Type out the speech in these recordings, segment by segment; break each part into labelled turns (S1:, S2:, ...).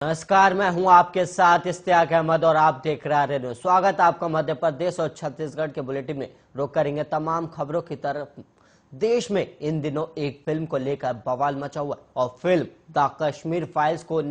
S1: नमस्कार, मैं हूं आपके साथ इश्तियाक अहमद और आप देख रहे हैं। स्वागत आपका मध्य प्रदेश और छत्तीसगढ़ के बुलेटिन में। रुक करेंगे तमाम खबरों की तरफ। देश में इन दिनों एक फिल्म को लेकर बवाल मचा हुआ और फिल्म द कश्मीर फाइल्स को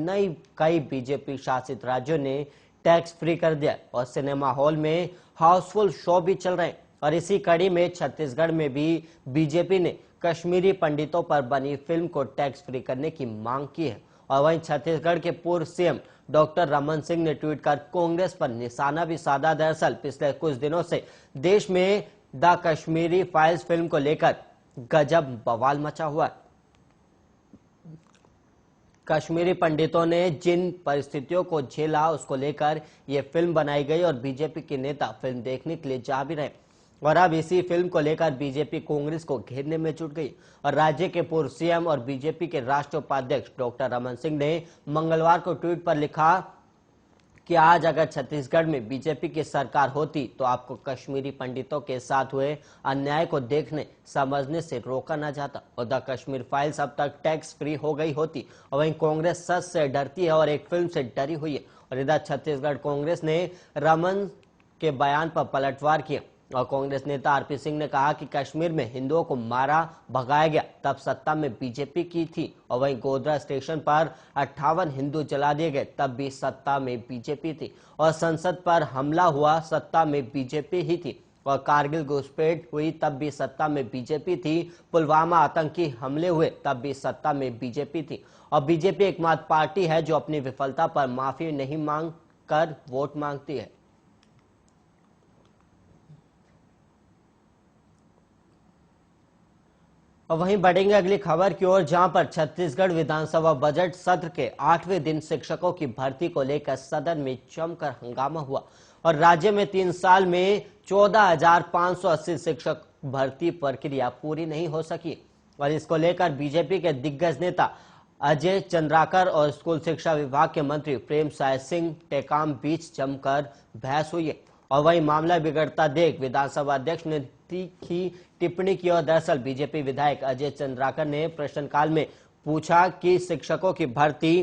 S1: कई बीजेपी शासित राज्यों ने टैक्स फ्री कर दिया और सिनेमा हॉल में हाउसफुल शो भी चल रहे हैं। और इसी कड़ी में छत्तीसगढ़ में भी बीजेपी ने कश्मीरी पंडितों पर बनी फिल्म को टैक्स फ्री करने की मांग की है। और वहीं छत्तीसगढ़ के पूर्व सीएम डॉक्टर रमन सिंह ने ट्वीट कर कांग्रेस पर निशाना भी साधा। दरअसल पिछले कुछ दिनों से देश में द कश्मीरी फाइल्स फिल्म को लेकर गजब बवाल मचा हुआ है। कश्मीरी पंडितों ने जिन परिस्थितियों को झेला उसको लेकर यह फिल्म बनाई गई और बीजेपी के नेता फिल्म देखने के लिए जा भी रहे और अब इसी फिल्म को लेकर बीजेपी कांग्रेस को घेरने में जुट गई। और राज्य के पूर्व सीएम और बीजेपी के राष्ट्रीय उपाध्यक्ष डॉक्टर रमन सिंह ने मंगलवार को ट्वीट पर लिखा कि आज अगर छत्तीसगढ़ में बीजेपी की सरकार होती तो आपको कश्मीरी पंडितों के साथ हुए अन्याय को देखने समझने से रोका न जाता और द कश्मीर फाइल्स अब तक टैक्स फ्री हो गई होती। और वहीं कांग्रेस सच से डरती है और एक फिल्म से डरी हुई है। और इधर छत्तीसगढ़ कांग्रेस ने रमन के बयान पर पलटवार किया और कांग्रेस नेता आरपी सिंह ने कहा कि कश्मीर में हिंदुओं को मारा भगाया गया तब सत्ता में बीजेपी की थी और वहीं गोधरा स्टेशन पर 58 हिंदू जला दिए गए तब भी सत्ता में बीजेपी थी और संसद पर हमला हुआ सत्ता में बीजेपी ही थी और कारगिल घुसपैठ हुई तब भी सत्ता में बीजेपी थी। पुलवामा आतंकी हमले हुए तब भी सत्ता में बीजेपी थी और बीजेपी एकमात्र पार्टी है जो अपनी विफलता पर माफी नहीं मांग कर वोट मांगती है। और वहीं बढ़ेंगे अगली खबर की ओर, जहां पर छत्तीसगढ़ विधानसभा बजट सत्र के 8वें दिन शिक्षकों की भर्ती को लेकर सदन में जमकर हंगामा हुआ और राज्य में 3 साल में 14,580 शिक्षक भर्ती प्रक्रिया पूरी नहीं हो सकी। और इसको लेकर बीजेपी के दिग्गज नेता अजय चंद्राकर और स्कूल शिक्षा विभाग के मंत्री प्रेमसाय सिंह टेकाम बीच जमकर बहस हुई है। और वही मामला बिगड़ता देख विधानसभा अध्यक्ष ने तीखी टिप्पणी की और दरअसल बीजेपी विधायक अजय चंद्राकर ने प्रश्नकाल में पूछा कि शिक्षकों की भर्ती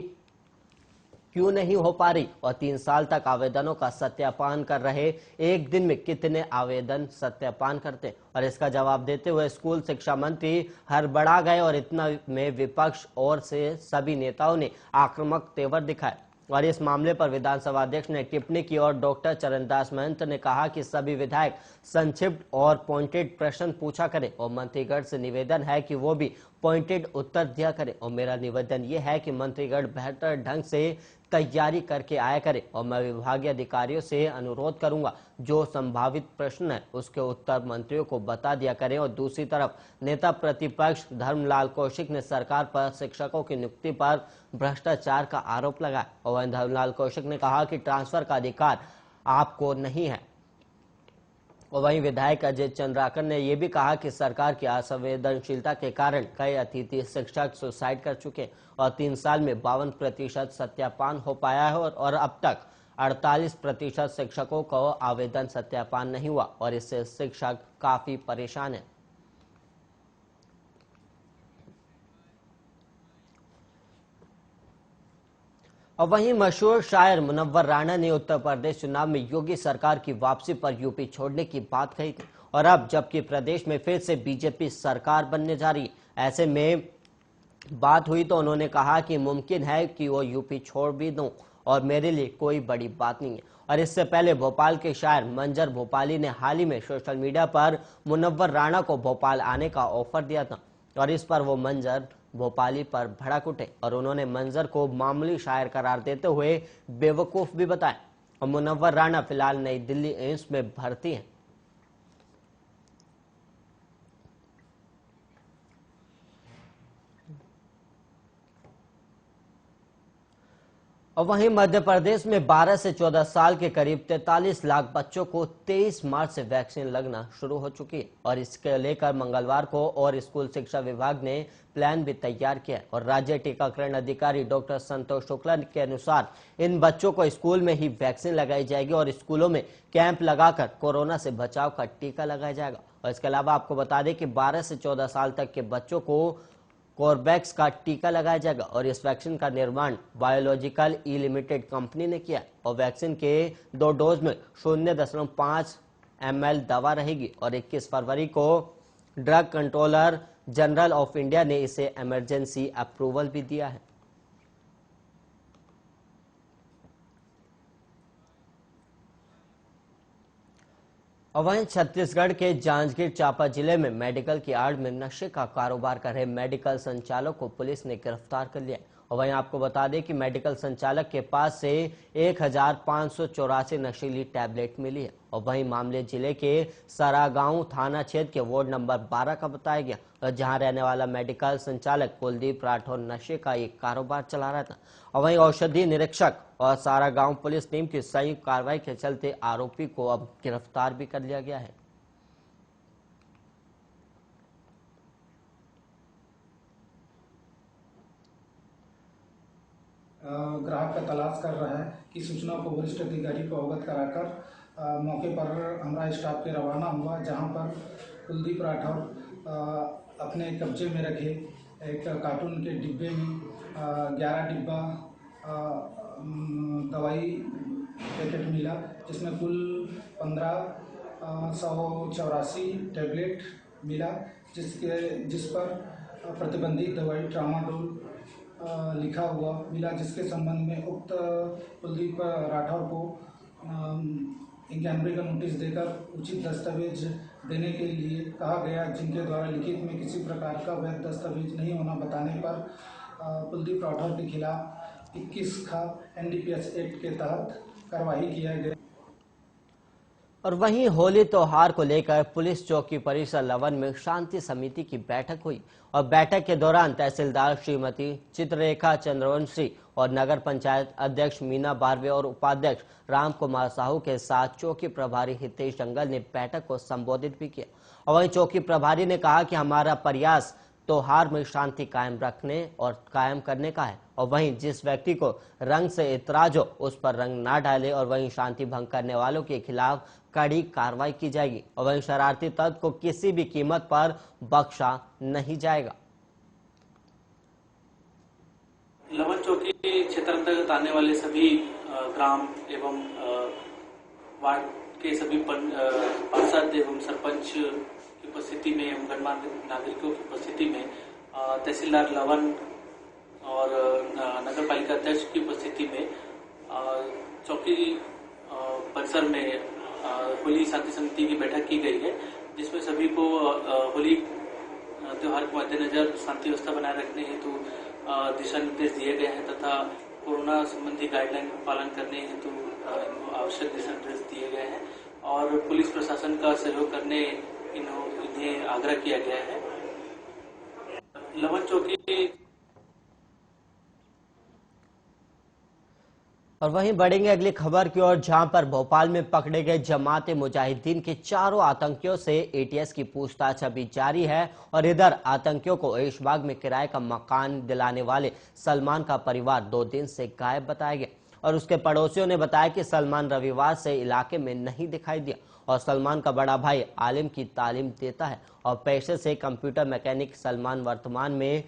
S1: क्यों नहीं हो पा रही और 3 साल तक आवेदनों का सत्यापन कर रहे एक दिन में कितने आवेदन सत्यापन करते। और इसका जवाब देते हुए स्कूल शिक्षा मंत्री हड़बड़ा गए और इतना में विपक्ष और से सभी नेताओं ने आक्रामक तेवर दिखाए। और इस मामले पर विधानसभा अध्यक्ष ने टिप्पणी की और डॉक्टर चरणदास महंत ने कहा कि सभी विधायक संक्षिप्त और पॉइंटेड प्रश्न पूछा करें और मंत्रीगण से निवेदन है कि वो भी पॉइंटेड उत्तर दिया करें और मेरा निवेदन ये है कि मंत्रीगण बेहतर ढंग से तैयारी करके आया करें और मैं विभागीय अधिकारियों से अनुरोध करूंगा जो संभावित प्रश्न है उसके उत्तर मंत्रियों को बता दिया करें। और दूसरी तरफ नेता प्रतिपक्ष धर्मलाल कौशिक ने सरकार पर शिक्षकों की नियुक्ति पर भ्रष्टाचार का आरोप लगाया और वहीं धर्मलाल कौशिक ने कहा कि ट्रांसफर का अधिकार आपको नहीं है। और वहीं विधायक अजय चंद्राकर ने यह भी कहा कि सरकार की असंवेदनशीलता के कारण कई अतिथि शिक्षक सुसाइड कर चुके और 3 साल में 52% सत्यापन हो पाया है और अब तक 48% शिक्षकों को आवेदन सत्यापन नहीं हुआ और इससे शिक्षक काफी परेशान है। और वहीं मशहूर शायर मुनव्वर राणा ने उत्तर प्रदेश चुनाव में योगी सरकार की वापसी पर यूपी छोड़ने की बात कही थी और अब जबकि प्रदेश में फिर से बीजेपी सरकार बनने जा रही है, ऐसे में बात हुई तो उन्होंने कहा कि मुमकिन है कि वो यूपी छोड़ भी दूं और मेरे लिए कोई बड़ी बात नहीं है। और इससे पहले भोपाल के शायर मंजर भोपाली ने हाल ही में सोशल मीडिया पर मुनव्वर राणा को भोपाल आने का ऑफर दिया था और इस पर वो मंजर भोपाली पर भड़क उठे और उन्होंने मंजर को मामूली शायर करार देते हुए बेवकूफ भी बताया। और मुनव्वर राणा फिलहाल नई दिल्ली एम्स में भर्ती हैं। और वहीं मध्य प्रदेश में 12 से 14 साल के करीब 43 लाख बच्चों को 23 मार्च से वैक्सीन लगना शुरू हो चुकी है और इसके लेकर मंगलवार को और स्कूल शिक्षा विभाग ने प्लान भी तैयार किया है। और राज्य टीकाकरण अधिकारी डॉक्टर संतोष शुक्ला के अनुसार इन बच्चों को स्कूल में ही वैक्सीन लगाई जाएगी और स्कूलों में कैंप लगाकर कोरोना से बचाव का टीका लगाया जाएगा। और इसके अलावा आपको बता दें कि 12 से 14 साल तक के बच्चों को कोर्बैक्स का टीका लगाया जाएगा और इस वैक्सीन का निर्माण बायोलॉजिकल ई लिमिटेड कंपनी ने किया और वैक्सीन के 2 डोज में 0.5 ml दवा रहेगी और 21 फरवरी को drug controller general of India ने इसे इमरजेंसी अप्रूवल भी दिया है। और वहीं छत्तीसगढ़ के जांजगीर चांपा जिले में मेडिकल की आड़ में नशे का कारोबार कर रहे मेडिकल संचालक को पुलिस ने गिरफ्तार कर लिया। और वहीं आपको बता दें कि मेडिकल संचालक के पास से 1584 नशीली टैबलेट मिली है और वहीं मामले जिले के सरागांव थाना क्षेत्र के वार्ड नंबर 12 का बताया गया और जहां रहने वाला मेडिकल संचालक कुलदीप राठौर नशे का एक कारोबार चला रहा था। और वहीं औषधि निरीक्षक और सारागांव पुलिस टीम की संयुक्त कार्रवाई के चलते आरोपी को अब गिरफ्तार भी कर लिया गया है।
S2: ग्राहक का तलाश कर रहा है कि सूचना को वरिष्ठ अधिकारी को अवगत कराकर मौके पर हमारा स्टाफ के रवाना हुआ, जहां पर कुलदीप राठौर अपने कब्जे में रखे एक कार्टून के डिब्बे में 11 डिब्बा दवाई पैकेट मिला, जिसमें कुल 1584 टैबलेट मिला, जिस पर प्रतिबंधित दवाई ट्रामाडोल लिखा हुआ मिला, जिसके संबंध में उक्त कुलदीप राठौर को 91 का नोटिस देकर उचित दस्तावेज देने के लिए कहा गया, जिनके द्वारा लिखित में किसी प्रकार का वैध दस्तावेज नहीं होना बताने पर कुलदीप राठौर के खिलाफ 21 का NDPS एक्ट के तहत कार्रवाई किया गया।
S1: और वहीं होली त्योहार को लेकर पुलिस चौकी परिसर लवन में शांति समिति की बैठक हुई और बैठक के दौरान तहसीलदार श्रीमती चित्ररेखा चंद्रवंशी और नगर पंचायत अध्यक्ष मीना बारवे और उपाध्यक्ष राम कुमार साहू के साथ चौकी प्रभारी हितेश जंगल ने बैठक को संबोधित भी किया। और वहीं चौकी प्रभारी ने कहा कि हमारा प्रयास त्योहार में शांति कायम रखने और कायम करने का है और वहीं जिस व्यक्ति को रंग से इतराज हो उस पर रंग ना डाले और वहीं शांति भंग करने वालों के खिलाफ कड़ी कार्रवाई की जाएगी और वहीं शरारती तत्व को किसी भी कीमत पर बख्शा नहीं जाएगा।
S3: लवन चौकी क्षेत्र अंतर्गत आने वाले सभी ग्राम एवं वार्ड के सभी पार्षद एवं सरपंच की उपस्थिति में एवं गणमान्य नागरिकों की उपस्थिति में तहसीलदार लवन और नगर पालिका अध्यक्ष की उपस्थिति में चौकी परिसर में होली शांति समिति की बैठक की गई है, जिसमें सभी को होली त्योहार के मद्देनजर शांति व्यवस्था बनाए रखने हेतु दिशा निर्देश दिए गए हैं तथा कोरोना संबंधी गाइडलाइन का पालन करने हेतु आवश्यक दिशा निर्देश दिए गए हैं और पुलिस प्रशासन का सहयोग करने इन्हें आग्रह किया गया है। लवन चौकी
S1: और वहीं बढ़ेंगे अगली खबर की ओर, जहां पर भोपाल में पकड़े गए जमाते मुजाहिदीन के 4 आतंकियों से ATS की पूछताछ अभी जारी है और इधर आतंकियों को ऐशबाग में किराए का मकान दिलाने वाले सलमान का परिवार 2 दिन से गायब बताया गया और उसके पड़ोसियों ने बताया कि सलमान रविवार से इलाके में नहीं दिखाई दिया और सलमान का बड़ा भाई आलिम की तालीम देता है और पेशे से कंप्यूटर मैकेनिक सलमान वर्तमान में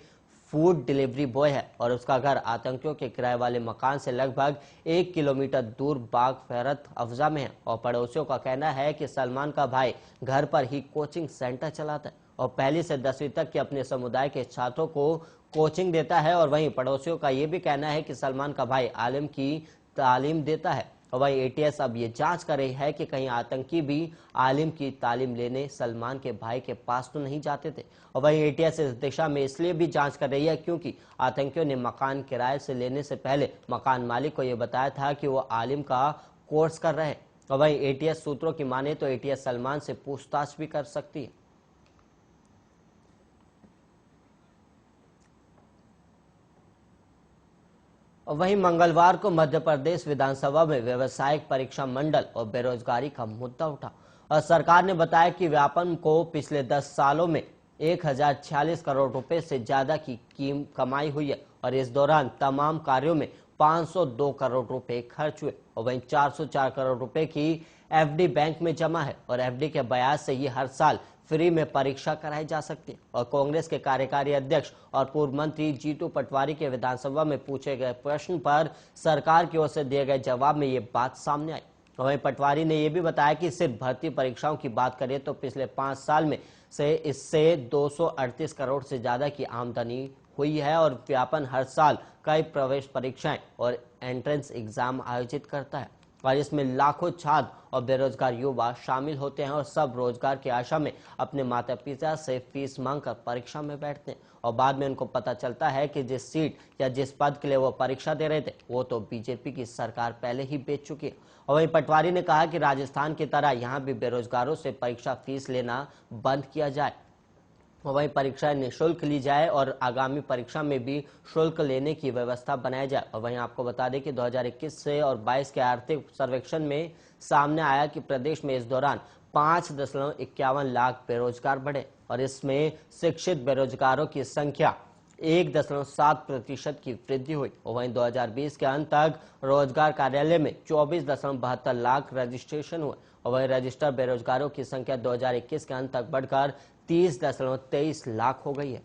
S1: फूड डिलीवरी बॉय है और उसका घर आतंकियों के किराए वाले मकान से लगभग 1 किलोमीटर दूर बाग फैरत अफजा में है और पड़ोसियों का कहना है कि सलमान का भाई घर पर ही कोचिंग सेंटर चलाता है और 1ली से 10वीं तक के अपने समुदाय के छात्रों को कोचिंग देता है और वहीं पड़ोसियों का ये भी कहना है कि सलमान का भाई आलिम की तालीम देता है और वहीं ATS अब ये जांच कर रही है कि कहीं आतंकी भी आलिम की तालीम लेने सलमान के भाई के पास तो नहीं जाते थे और वहीं ATS इस दिशा में इसलिए भी जांच कर रही है क्योंकि आतंकियों ने मकान किराए से लेने से पहले मकान मालिक को यह बताया था कि वो आलिम का कोर्स कर रहे हैं और वहीं ATS सूत्रों की माने तो ATS सलमान से पूछताछ भी कर सकती है। और वहीं मंगलवार को मध्य प्रदेश विधानसभा में व्यवसायिक परीक्षा मंडल और बेरोजगारी का मुद्दा उठा और सरकार ने बताया कि व्यापम को पिछले 10 सालों में 1046 करोड़ रुपए से ज्यादा की कमाई हुई है और इस दौरान तमाम कार्यों में 502 करोड़ रुपए खर्च हुए और वहीं 404 करोड़ रुपए की FD बैंक में जमा है और FD के ब्याज से ये हर साल फ्री में परीक्षा कराई जा सकती है। और कांग्रेस के कार्यकारी अध्यक्ष और पूर्व मंत्री जीतू पटवारी के विधानसभा में पूछे गए प्रश्न पर सरकार की ओर से दिए गए जवाब में ये बात सामने आई। वहीं पटवारी ने यह भी बताया कि सिर्फ भर्ती परीक्षाओं की बात करें तो पिछले 5 साल में से इससे 238 करोड़ से ज्यादा की आमदनी हुई है और व्यापन हर साल कई प्रवेश परीक्षाएं और एंट्रेंस एग्जाम आयोजित करता है और इसमें लाखों छात्र और बेरोजगार युवा शामिल होते हैं और सब रोजगार की आशा में अपने माता पिता से फीस मांगकर परीक्षा में बैठते हैं और बाद में उनको पता चलता है कि जिस सीट या जिस पद के लिए वो परीक्षा दे रहे थे वो तो बीजेपी की सरकार पहले ही बेच चुकी है। और वहीं पटवारी ने कहा कि राजस्थान की तरह यहाँ भी बेरोजगारों से परीक्षा फीस लेना बंद किया जाए, वहीं परीक्षाएं निःशुल्क ली जाए और आगामी परीक्षा में भी शुल्क लेने की व्यवस्था बनाई जाए। और वहीं आपको बता दें कि 2021 से और 22 के आर्थिक सर्वेक्षण में सामने आया कि प्रदेश में इस दौरान 5.51 लाख बेरोजगार बढ़े और इसमें शिक्षित बेरोजगारों की संख्या 1.7% की वृद्धि हुई। और वहीं 2020 के अंत तक रोजगार कार्यालय में 24.72 लाख रजिस्ट्रेशन हुए और वहीं रजिस्टर्ड बेरोजगारों की संख्या 2021 के अंत तक बढ़कर 30.23 लाख हो गई है।